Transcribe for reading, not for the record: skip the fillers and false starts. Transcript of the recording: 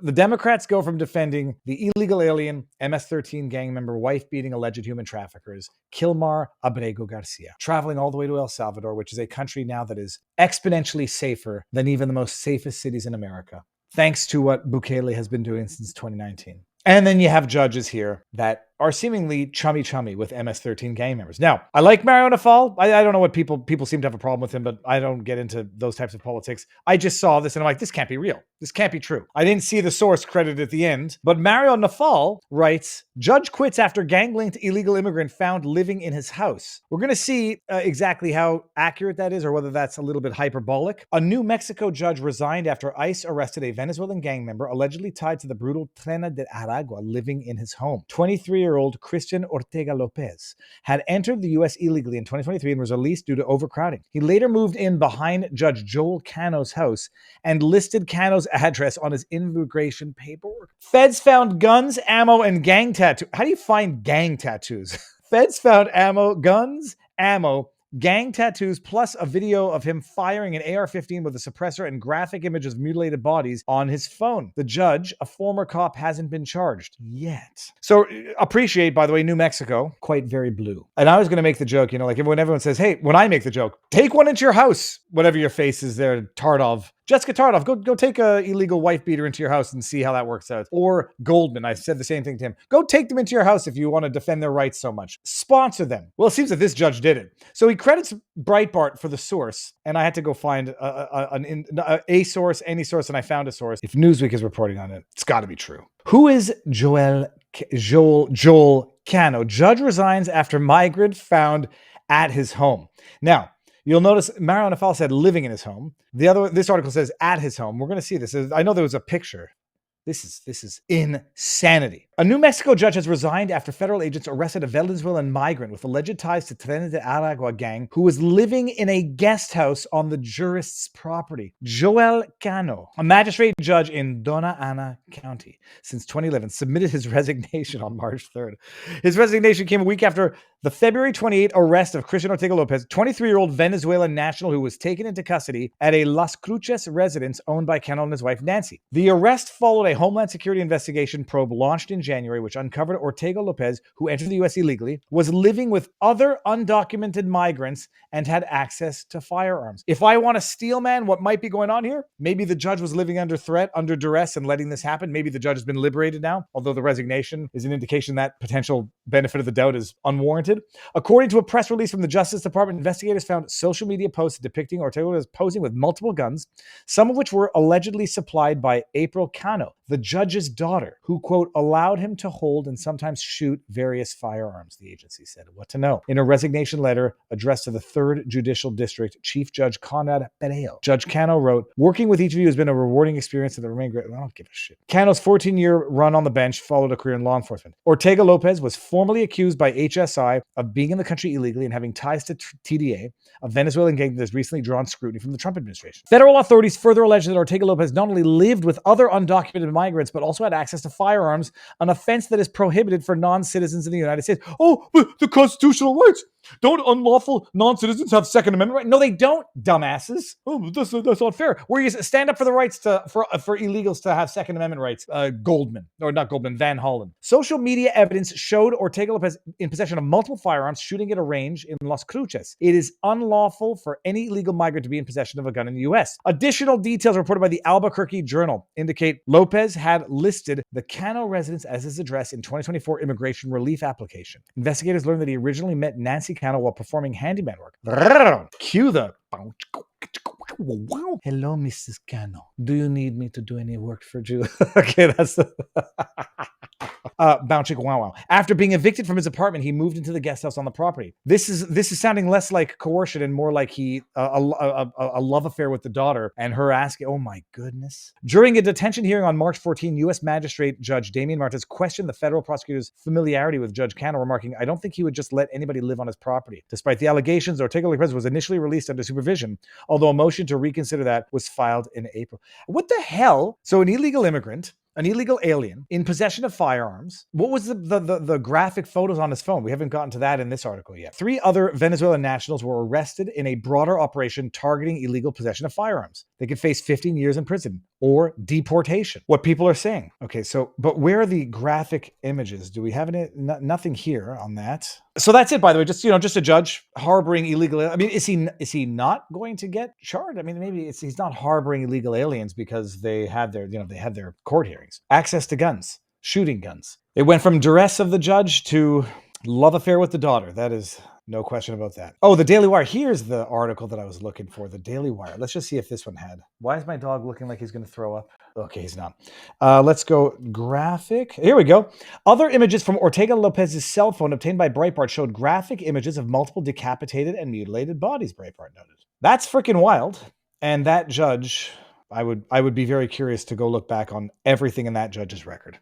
The Democrats go from defending the illegal alien MS-13 gang member wife-beating alleged human traffickers, Kilmar Abrego Garcia, traveling all the way to El Salvador, which is a country now that is exponentially safer than even the most safest cities in America, thanks to what Bukele has been doing since 2019. And then you have judges here that are seemingly chummy with MS-13 gang members. Now, I like Mario Nafal. I don't know what people seem to have a problem with him, but I don't get into those types of politics. I just saw this and I'm like, this can't be real. This can't be true. I didn't see the source credited at the end, but Mario Nafal writes, judge quits after gang-linked illegal immigrant found living in his house. We're going to see exactly how accurate that is or whether that's a little bit hyperbolic. A New Mexico judge resigned after ICE arrested a Venezuelan gang member allegedly tied to the brutal Trena de Aragua living in his home. 23-year-old Christian Ortega Lopez had entered the U.S. illegally in 2023 and was released due to overcrowding. He later moved in behind Judge Joel Cano's house and listed Cano's address on his immigration paperwork. Feds found guns, ammo, and gang tattoos. How do you find gang tattoos? Feds found guns, ammo, gang tattoos, plus a video of him firing an AR-15 with a suppressor and graphic images of mutilated bodies on his phone. The judge, a former cop, hasn't been charged yet. So appreciate, by the way, New Mexico, quite very blue. And I was going to make the joke, like when everyone says, hey, when I make the joke, take one into your house, whatever your face is there, Tardov. Jessica Tardov, go take a illegal wife beater into your house and see how that works out. Or Goldman, I said the same thing to him. Go take them into your house if you want to defend their rights so much. Sponsor them. Well, it seems that this judge did it. So he credits Breitbart for the source, and I had to go find a source, any source, and I found a source. If Newsweek is reporting on it, it's got to be true. Who is Joel Cano? Judge resigns after migrant found at his home. Now, you'll notice Mario Nafal said living in his home. This article says at his home. We're going to see this. I know there was a picture. This is insanity. A New Mexico judge has resigned after federal agents arrested a Venezuelan migrant with alleged ties to Tren de Aragua gang who was living in a guest house on the jurist's property. Joel Cano, a magistrate judge in Dona Ana County since 2011, submitted his resignation on March 3rd. His resignation came a week after the February 28 arrest of Christian Ortega Lopez, 23-year-old Venezuelan national who was taken into custody at a Las Cruces residence owned by Cano and his wife Nancy. The arrest followed a Homeland Security investigation probe launched in January, which uncovered Ortega Lopez, who entered the U.S. illegally, was living with other undocumented migrants and had access to firearms. If I want to steel man what might be going on here, maybe the judge was living under threat, under duress, and letting this happen. Maybe the judge has been liberated now, although the resignation is an indication that potential benefit of the doubt is unwarranted. According to a press release from the Justice Department, investigators found social media posts depicting Ortega Lopez posing with multiple guns, some of which were allegedly supplied by April Cano, the judge's daughter, who, quote, allowed him to hold and sometimes shoot various firearms, the agency said. What to know? In a resignation letter addressed to the 3rd Judicial District Chief Judge Conrad Perejo, Judge Cano wrote, working with each of you has been a rewarding experience and the remain great. I don't give a shit. Cano's 14-year run on the bench followed a career in law enforcement. Ortega Lopez was formally accused by HSI of being in the country illegally and having ties to TDA, a Venezuelan gang that has recently drawn scrutiny from the Trump administration. Federal authorities further alleged that Ortega Lopez not only lived with other undocumented migrants, but also had access to firearms, an offense that is prohibited for non-citizens in the United States. Oh, but the constitutional rights. Don't unlawful non-citizens have Second Amendment rights? No, they don't, dumbasses. Oh, that's not fair. Where you stand up for the rights for illegals to have Second Amendment rights. Van Hollen. Social media evidence showed Ortega Lopez in possession of multiple firearms shooting at a range in Las Cruces. It is unlawful for any illegal migrant to be in possession of a gun in the U.S. Additional details reported by the Albuquerque Journal indicate Lopez had listed the Cano residence as his address in 2024 immigration relief application. Investigators learned that he originally met Nancy Cano while performing handyman work. Cue the... Hello, Mrs. Cano. Do you need me to do any work for you? Okay, that's the... Bounchick wow wow. After being evicted from his apartment, he moved into the guest house on the property. This is sounding less like coercion and more like a love affair with the daughter and her asking, oh my goodness. During a detention hearing on March 14, U.S. Magistrate Judge Damian Martinez questioned the federal prosecutor's familiarity with Judge Cano, remarking, I don't think he would just let anybody live on his property. Despite the allegations, Ortega Lopez was initially released under supervision, although a motion to reconsider that was filed in April. What the hell? So an illegal immigrant an illegal alien in possession of firearms. What was the graphic photos on his phone? We haven't gotten to that in this article yet. 3 other Venezuelan nationals were arrested in a broader operation targeting illegal possession of firearms. They could face 15 years in prison or deportation. What people are saying. Okay, so, but where are the graphic images? Do we have any? Nothing here on that. So that's it, by the way. Just, just a judge harboring illegal. I mean, is he not going to get charged? I mean, maybe he's not harboring illegal aliens because they had their court hearings. Access to guns, shooting guns. It went from duress of the judge to love affair with the daughter. That is no question about that. Oh, the Daily Wire. Here's the article that I was looking for. The Daily Wire. Let's just see if this one had. Why is my dog looking like he's going to throw up? Okay, he's not. Let's go graphic. Here we go. Other images from Ortega Lopez's cell phone obtained by Breitbart showed graphic images of multiple decapitated and mutilated bodies, Breitbart noted. That's freaking wild. And that judge, I would be very curious to go look back on everything in that judge's record.